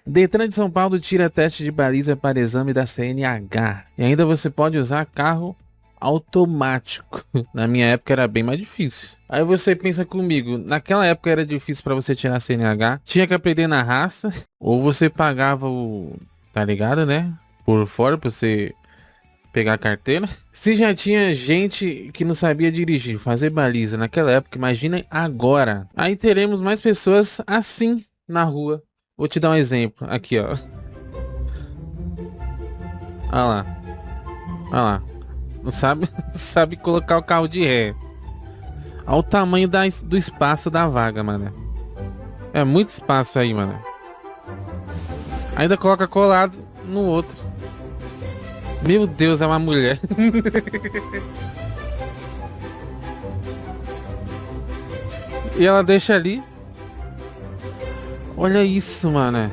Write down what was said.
Detran de São Paulo tira teste de baliza para exame da CNH. E ainda você pode usar carro automático. Na minha época era bem mais difícil. Aí você pensa comigo, naquela época era difícil para você tirar a CNH. Tinha que aprender na raça. Ou você pagava o... Tá ligado, né? Por fora pra você pegar a carteira. Se já tinha gente que não sabia dirigir, fazer baliza naquela época, imagina agora. Aí teremos mais pessoas assim na rua. Vou te dar um exemplo. Aqui, ó. Olha lá. Olha lá. Não sabe, sabe colocar o carro de ré. Olha o tamanho do espaço da vaga, mano. É muito espaço aí, mano. Ainda coloca colado no outro. Meu Deus, é uma mulher. E ela deixa ali. Olha isso, mano.